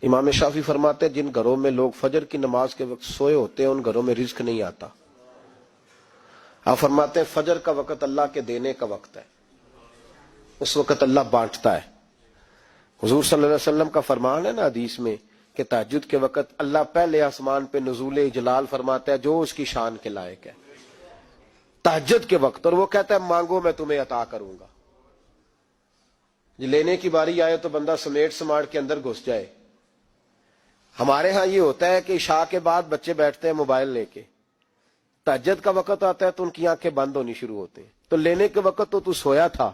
امام شافعی فرماتے ہیں جن گھروں میں لوگ فجر کی نماز کے وقت سوئے ہوتے ہیں ان گھروں میں رزق نہیں آتا. آپ فرماتے ہیں فجر کا وقت اللہ کے دینے کا وقت ہے، اس وقت اللہ بانٹتا ہے. حضور صلی اللہ علیہ وسلم کا فرمان ہے نا حدیث میں کہ تہجد کے وقت اللہ پہلے آسمان پہ نزول اجلال فرماتا ہے جو اس کی شان کے لائق ہے تہجد کے وقت، اور وہ کہتا ہے مانگو میں تمہیں عطا کروں گا. لینے کی باری آئے تو بندہ سمیٹ سماٹ کے اندر گھس جائے. ہمارے ہاں یہ ہوتا ہے کہ عشاء کے بعد بچے بیٹھتے ہیں موبائل لے کے، تہجد کا وقت آتا ہے تو ان کی آنکھیں بند ہونی شروع ہوتی ہیں. تو لینے کے وقت تو سویا تھا،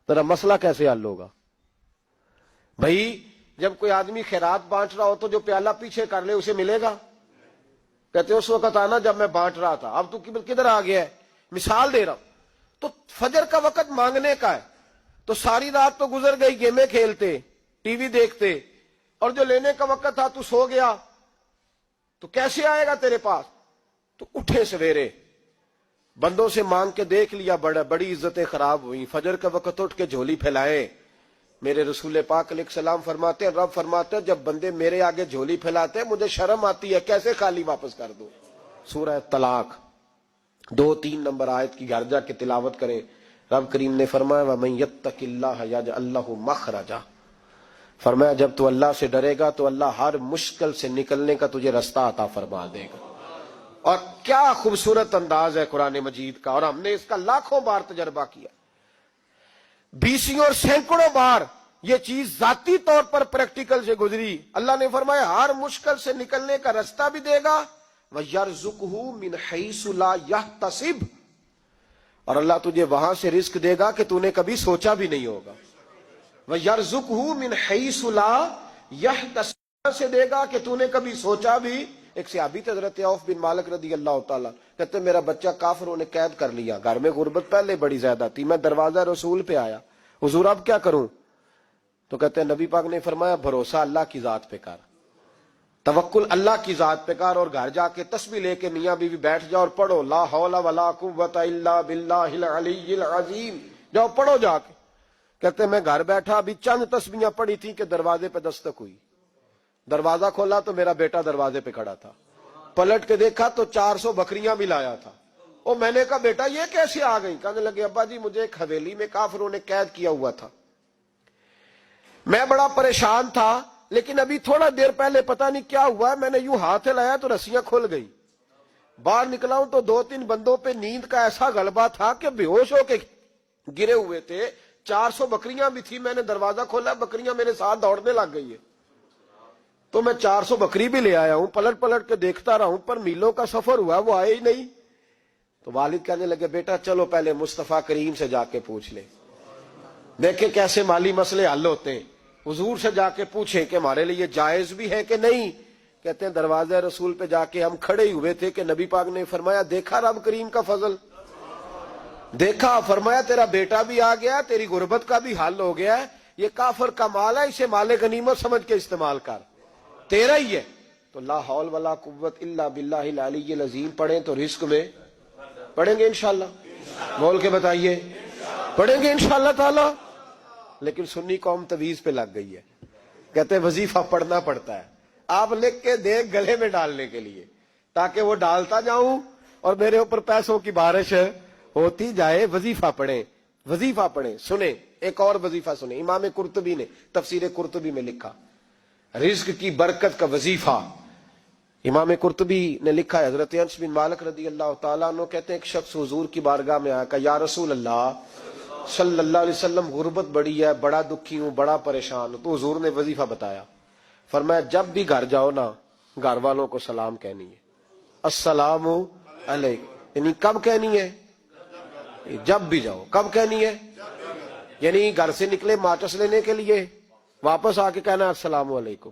ذرا مسئلہ کیسے حل ہوگا بھائی؟ جب کوئی آدمی خیرات بانٹ رہا ہو تو جو پیالہ پیچھے کر لے اسے ملے گا؟ کہتے اس وقت آنا جب میں بانٹ رہا تھا، اب تو کدھر آ گیا ہے؟ مثال دے رہا ہوں. تو فجر کا وقت مانگنے کا ہے، تو ساری رات تو گزر گئی گیمیں کھیلتے ٹی وی دیکھتے، اور جو لینے کا وقت تھا تو سو گیا، تو کیسے آئے گا تیرے پاس؟ تو اٹھے سویرے بندوں سے مانگ کے دیکھ لیا، بڑی عزتیں خراب ہوئی. فجر کا وقت اٹھ کے جھولی پھیلائے. میرے رسول پاک علیہ السلام فرماتے ہیں، رب فرماتے ہیں جب بندے میرے آگے جھولی پھیلاتے ہیں مجھے شرم آتی ہے، کیسے خالی واپس کر دو. سورہ طلاق 2-3 نمبر آیت کی گھر جا کے تلاوت کریں. رب کریم نے فرمایا وَمَن يَتَّقِ اللَّهَ يَجْعَل لَّهُ مَخْرَجًا، فرمایا جب تو اللہ سے ڈرے گا تو اللہ ہر مشکل سے نکلنے کا تجھے رستہ عطا فرما دے گا. اور کیا خوبصورت انداز ہے قرآن مجید کا، اور ہم نے اس کا لاکھوں بار تجربہ کیا، بیسوں اور سینکڑوں بار یہ چیز ذاتی طور پر پریکٹیکل سے گزری. اللہ نے فرمایا ہر مشکل سے نکلنے کا رستہ بھی دے گا، وَيَرْزُقْهُ مِنْ حَيْثُ لَا يَحْتَسِبُ، اور اللہ تجھے وہاں سے رزق دے گا کہ تو نے کبھی سوچا بھی نہیں ہوگا. وَيَرْزُقْهُ مِنْ حَيْثُ لَا يَحْتَسِبُ، سے دے گا کہ تو نے کبھی سوچا بھی. ایک صحابی تھے حضرت عوف بن مالک رضی اللہ تعالیٰ، کہتے میرا بچہ کافروں نے قید کر لیا، گھر میں غربت پہلے بڑی زیادہ تھی، میں دروازہ رسول پہ آیا، حضور اب کیا کروں؟ تو کہتے ہیں نبی پاک نے فرمایا بھروسہ اللہ کی ذات پہ کر، توکل اللہ کی ذات پہ کر، اور گھر جا کے تسبیح لے کے میاں بیوی بیٹھ جاؤ اور پڑھو لا حول ولا قوت الا باللہ العلی العظیم، جاؤ پڑھو جا کے. کہتے ہیں میں گھر بیٹھا ابھی چند تسبیحاں پڑھی تھی کہ دروازے پہ دستک ہوئی. دروازہ کھولا تو میرا بیٹا دروازے پہ کھڑا تھا، پلٹ کے دیکھا تو 400 بکریاں بھی لایا تھا. اور میں نے کہا بیٹا یہ کیسے آ گئی؟ کہنے لگے ابا جی مجھے ایک حویلی میں کافروں نے قید کیا ہوا تھا، میں بڑا پریشان تھا، لیکن ابھی تھوڑا دیر پہلے پتہ نہیں کیا ہوا ہے، میں نے یوں ہاتھ ہلایا تو رسیاں کھل گئی، باہر نکلا ہوں تو 2-3 بندوں پہ نیند کا ایسا غلبہ تھا کہ بے ہوش ہو کے گرے ہوئے تھے. 400 بکریاں بھی تھی، میں نے دروازہ کھولا بکریاں میرے ساتھ دوڑنے لگ گئی ہے، تو میں 400 بکری بھی لے آیا ہوں، پلٹ پلٹ کے دیکھتا رہا ہوں، پر میلوں کا سفر ہوا وہ آئے ہی نہیں. تو والد کہنے لگے بیٹا چلو پہلے مصطفیٰ کریم سے جا کے پوچھ لے، دیکھیں کیسے مالی مسئلے حل ہوتے ہیں. حضور سے جا کے پوچھیں کہ ہمارے لیے جائز بھی ہے کہ نہیں. کہتے ہیں دروازہ رسول پہ جا کے ہم کھڑے ہوئے تھے کہ نبی پاک نے فرمایا دیکھا رب کریم کا فضل، دیکھا، فرمایا تیرا بیٹا بھی آ گیا، تیری غربت کا بھی حل ہو گیا ہے، یہ کافر کا مال ہے، اسے مال غنیمت سمجھ کے استعمال کر، تیرا ہی ہے. تو لا حول ولا قوت الا باللہ العلی العظیم پڑھیں تو رزق میں پڑھیں گے انشاءاللہ، بول کے بتائیے پڑھیں گے انشاءاللہ تعالی. لیکن سنی قوم تویز پہ لگ گئی ہے، کہتے ہیں وظیفہ پڑھنا پڑتا ہے. آپ لکھ کے دے گلے میں ڈالنے کے لیے تاکہ وہ ڈالتا جاؤں اور میرے اوپر پیسوں کی بارش ہوتی جائے. وظیفہ پڑھیں، وظیفہ پڑھیں. سنیں ایک اور وظیفہ سنیں، امام قرطبی نے تفسیر قرطبی میں لکھا رزق کی برکت کا وظیفہ. امام قرطبی نے لکھا ہے حضرت انس بن مالک رضی اللہ تعالیٰ عنہ کہتے ہیں ایک شخص حضور کی بارگاہ میں آیا، کہا یا رسول اللہ صلی اللہ علیہ وسلم غربت بڑی ہے، بڑا دکھی ہوں، بڑا پریشان ہوں. تو حضور نے وظیفہ بتایا، فرمایا جب بھی گھر جاؤ نا گھر والوں کو سلام کہنی ہے، السلام علیکم. یعنی کب کہنی ہے؟ جب بھی جاؤ. کب کہنی ہے؟ یعنی گھر سے نکلے ماچس لینے کے لیے، واپس آ کے کہنا السلام علیکم.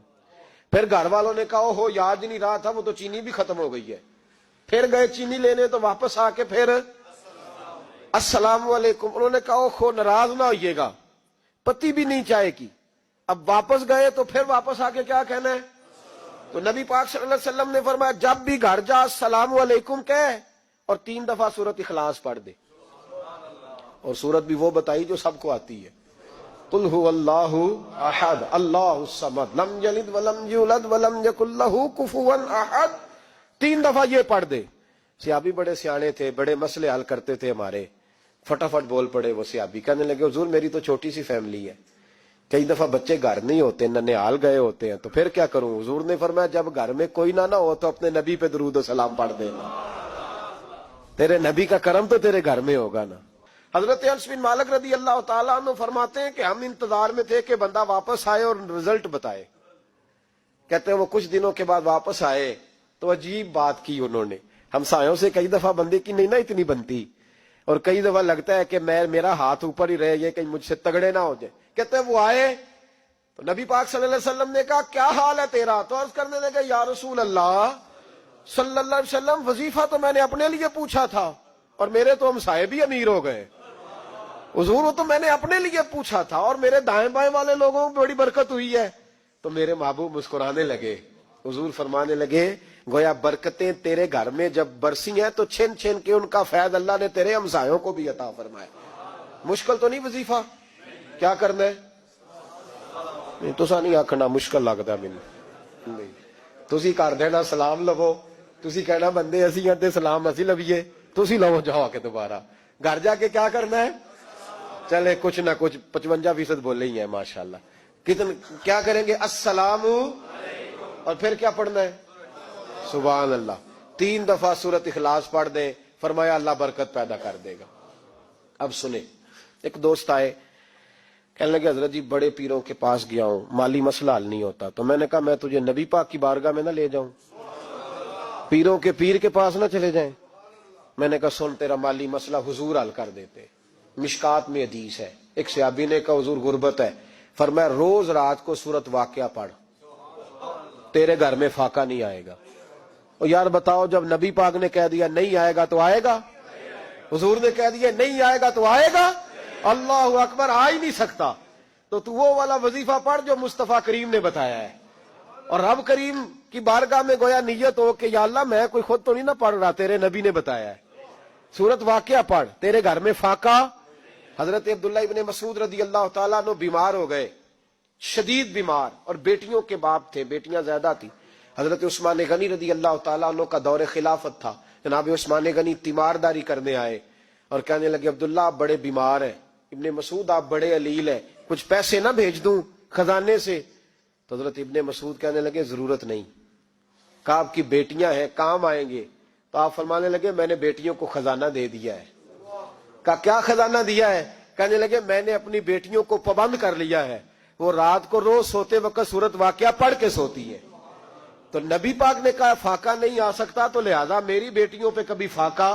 پھر گھر والوں نے کہا ہو یاد نہیں رہا تھا وہ تو چینی بھی ختم ہو گئی ہے، پھر گئے چینی لینے تو واپس آ کے پھر السلام علیکم. انہوں نے کہا خو ناراض نہ ہوئیے گا، پتی بھی نہیں چائے کی. اب واپس گئے تو پھر واپس آ کے کیا کہنا ہے؟ تو نبی پاک صلی اللہ علیہ وسلم نے فرمایا جب بھی گھر جا السلام علیکم کہہ اور 3 دفعہ سورت اخلاص پڑھ دے. اور سورت بھی وہ بتائی جو سب کو آتی ہے. قل هو اللہ احد اللہ الصمد لم یلد ولم یولد ولم یکن لہ کفوا احد. 3 دفعہ یہ پڑھ دے. صحابی بڑے سیانے تھے, بڑے مسئلے حل کرتے تھے ہمارے. فٹافٹ بول پڑے وہ صحابی, کہنے لگے حضور میری تو چھوٹی سی فیملی ہے, کئی دفعہ بچے گھر نہیں ہوتے, ننھیال گئے ہوتے ہیں, تو پھر کیا کروں. حضور نے فرمایا جب گھر میں کوئی نہ ہو تو اپنے نبی پہ درود و سلام پڑھ دینا, تیرے نبی کا کرم تو تیرے گھر میں ہوگا نا. حضرت انس بن مالک رضی اللہ تعالیٰ عنہ فرماتے ہیں کہ ہم انتظار میں تھے کہ بندہ واپس آئے اور رزلٹ بتائے. کہتے ہیں وہ کچھ دنوں کے بعد واپس آئے تو عجیب بات کی انہوں نے. ہمسایوں سے کئی دفعہ بندے کی نہیں نا اتنی بنتی, اور کئی دفعہ لگتا ہے کہ میرا ہاتھ اوپر ہی رہے, یہ کہیں مجھ سے تگڑے نہ ہو جائے. کہتے ہیں وہ آئے تو نبی پاک صلی اللہ علیہ وسلم نے کہا کیا حال ہے تیرا, تو عرض کرنے لگے یا رسول اللہ صلی اللہ علیہ وسلم وظیفہ تو میں نے اپنے لیے پوچھا تھا اور میرے تو ہمسائے بھی امیر ہو گئے. حضور وہ تو میں نے اپنے لیے پوچھا تھا اور میرے دائیں بائیں والے لوگوں کو بڑی برکت ہوئی ہے. تو میرے محبوب مسکرانے لگے. حضور فرمانے لگے گویا برکتیں تیرے گھر میں جب برسی ہیں تو چھن چھن کے ان کا فیض اللہ نے تیرے ہمسایوں کو بھی عطا فرمایا. مشکل تو نہیں وظیفہ, کیا کرنا ہے نہیں تو نہیں آکھنا مشکل لگتا ہے مینوں نہیں. تسی کر دینا سلام لو, تسی کہنا بندے اسی ہیں تے سلام اسی لویے, تسی لو جاؤ کے دوبارہ گھر جا کے کیا کرنا ہے. چلے کچھ نہ کچھ 55% بولے ہی ہیں ماشاءاللہ. کیا کریں گے السلام اور پھر کیا پڑھنا ہے سبحان اللہ. 3 دفعہ سورت اخلاص پڑھ دیں, فرمایا اللہ برکت پیدا کر دے گا. اب سنیں, ایک دوست آئے کہنے لگے حضرت جی بڑے پیروں کے پاس گیا ہوں, مالی مسئلہ حل نہیں ہوتا. تو میں نے کہا میں تجھے نبی پاک کی بارگاہ میں نہ لے جاؤں, پیروں کے پیر کے پاس نہ چلے جائیں. میں نے کہا سن تیرا مالی مسئلہ حضور حل کر دیتے. مشکات میں حدیث ہے, ایک صحابی نے کہا حضور غربت ہے, فرمایا روز رات کو سورت واقعہ پڑھ, تیرے گھر میں فاقہ نہیں آئے گا. اور یار بتاؤ جب نبی پاک نے کہہ دیا نہیں آئے گا تو آئے گا, حضور نے کہہ دیا نہیں آئے گا تو آئے گا, اللہ اکبر, آ ہی نہیں سکتا. تو وہ والا وظیفہ پڑھ جو مصطفیٰ کریم نے بتایا ہے, اور رب کریم کی بارگاہ میں گویا نیت ہو کہ یا اللہ میں کوئی خود تو نہیں نہ پڑھ رہا, تیرے نبی نے بتایا ہے, سورت واقعہ پڑھ, تیرے گھر میں فاقہ. حضرت عبداللہ ابن مسعود رضی اللہ تعالیٰ عنہ بیمار ہو گئے, شدید بیمار, اور بیٹیوں کے باپ تھے, بیٹیاں زیادہ تھی. حضرت عثمان غنی رضی اللہ تعالیٰ عنہ کا دور خلافت تھا. جناب عثمان غنی تیمارداری کرنے آئے اور کہنے لگے عبداللہ آپ بڑے بیمار ہیں, ابن مسعود آپ بڑے علیل ہیں, کچھ پیسے نہ بھیج دوں خزانے سے. تو حضرت ابن مسعود کہنے لگے ضرورت نہیں, کہا آپ کی بیٹیاں ہیں کام آئیں گے. تو آپ فرمانے لگے میں نے بیٹیوں کو خزانہ دے دیا ہے. کہا کیا خزانہ دیا ہے؟ کہنے لگے میں نے اپنی بیٹیوں کو پابند کر لیا ہے, وہ رات کو روز سوتے وقت سورت واقعہ پڑھ کے سوتی ہے. تو نبی پاک نے کہا فاقہ نہیں آ سکتا, تو لہذا میری بیٹیوں پہ کبھی فاقہ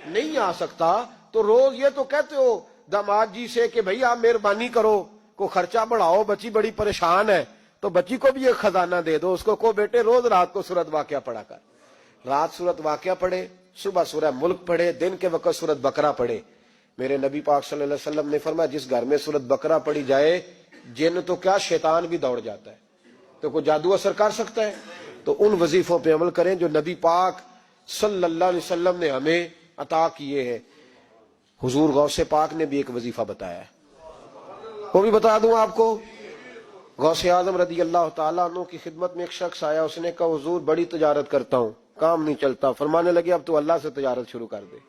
نہیں آ سکتا. تو روز یہ تو کہتے ہو داماد جی سے کہ بھئی آپ مہربانی کرو, کو خرچہ بڑھاؤ, بچی بڑی پریشان ہے, تو بچی کو بھی ایک خزانہ دے دو, اس کو بیٹے روز رات کو سورت واقعہ پڑھا کر. رات سورت واقعہ پڑھے, صبح سورہ ملک پڑھے, دن کے وقت سورت بقرہ پڑھے. میرے نبی پاک صلی اللہ علیہ وسلم نے فرمایا جس گھر میں سورت بقرہ پڑھی جائے جن تو کیا شیطان بھی دوڑ جاتا ہے. تو کوئی جادو اثر کر سکتا ہے؟ تو ان وظیفوں پہ عمل کریں جو نبی پاک صلی اللہ علیہ وسلم نے ہمیں عطا کیے ہیں. حضور غوث پاک نے بھی ایک وظیفہ بتایا ہے, وہ بھی بتا دوں آپ کو. غوث اعظم رضی اللہ تعالیٰ عنہ کی خدمت میں ایک شخص آیا, اس نے کہا حضور بڑی تجارت کرتا ہوں, کام نہیں چلتا. فرمانے لگے اب تو اللہ سے تجارت شروع کر دے.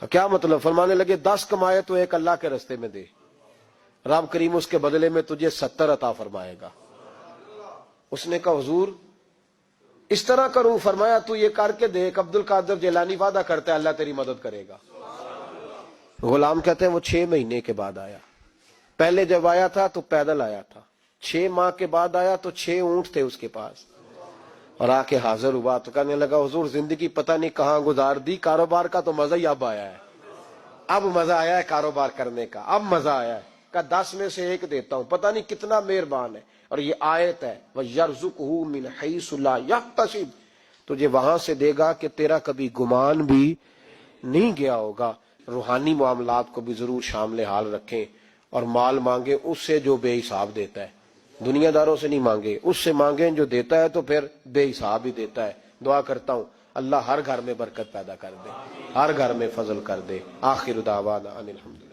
کیا مطلب؟ فرمانے لگے 10 کمائے تو ایک اللہ کے رستے میں دے, رب کریم اس کے بدلے میں تجھے 70 عطا فرمائے گا. اس نے کہا حضور اس طرح کروں؟ فرمایا تو یہ کر کے دیکھ, عبد القادر جیلانی وعدہ کرتا ہے اللہ تیری مدد کرے گا. غلام کہتے ہیں وہ 6 مہینے کے بعد آیا. پہلے جب آیا تھا تو پیدل آیا تھا, 6 ماہ کے بعد آیا تو 6 اونٹ تھے اس کے پاس, اور آ کے حاضر ہوا تو کہنے لگا حضور زندگی پتہ نہیں کہاں گزار دی, کاروبار کا تو مزہ ہی اب آیا ہے, اب مزہ آیا ہے کاروبار کرنے کا, اب مزہ آیا ہے. کہ 10 میں سے 1 دیتا ہوں, پتہ نہیں کتنا مہربان ہے. اور یہ آیت ہے وَيَرْزُقْهُ مِنْ حَيْثُ لَا يَحْتَسِبُ, تجھے وہاں سے دے گا کہ تیرا کبھی گمان بھی نہیں گیا ہوگا. روحانی معاملات کو بھی ضرور شامل حال رکھیں, اور مال مانگے اس سے جو بے حساب دیتا ہے, دنیا داروں سے نہیں مانگے, اس سے مانگیں جو دیتا ہے تو پھر بے حساب ہی دیتا ہے. دعا کرتا ہوں اللہ ہر گھر میں برکت پیدا کر دے, ہر گھر میں فضل کر دے. آخر دعوانا ان الحمد.